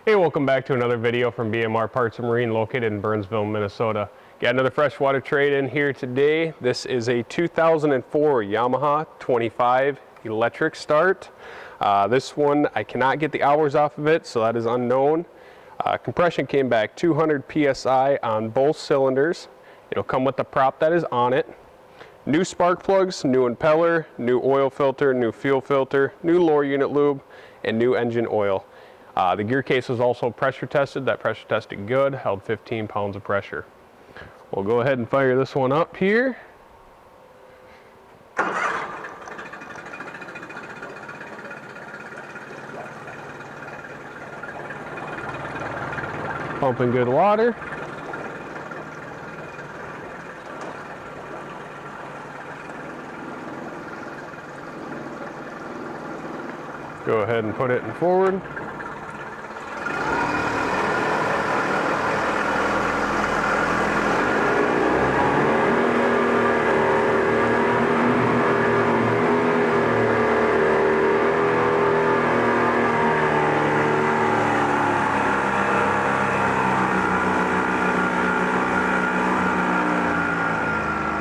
Hey, welcome back to another video from BMR Parts and Marine located in Burnsville, Minnesota. Got another freshwater trade in here today. This is a 2004 Yamaha 25 electric start. This one, I cannot get the hours off of it, so that is unknown. Compression came back 200 PSI on both cylinders. It'll come with the prop that is on it. New spark plugs, new impeller, new oil filter, new fuel filter, new lower unit lube, and new engine oil. The gear case was also pressure tested. That pressure tested good, held 15 pounds of pressure. We'll go ahead and fire this one up here. Pumping good water. Go ahead and put it in forward.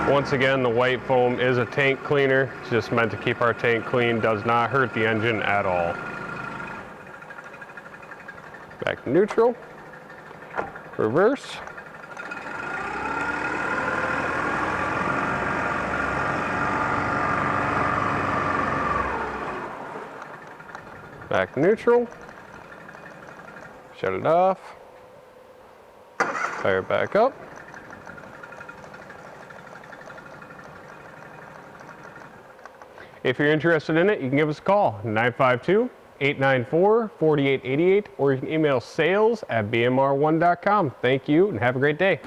Once again, the white foam is a tank cleaner. It's just meant to keep our tank clean. Does not hurt the engine at all. Back to neutral. Reverse. Back to neutral. Shut it off. Fire it back up. If you're interested in it, you can give us a call, 952-894-4888, or you can email sales@bmr1.com. Thank you and have a great day.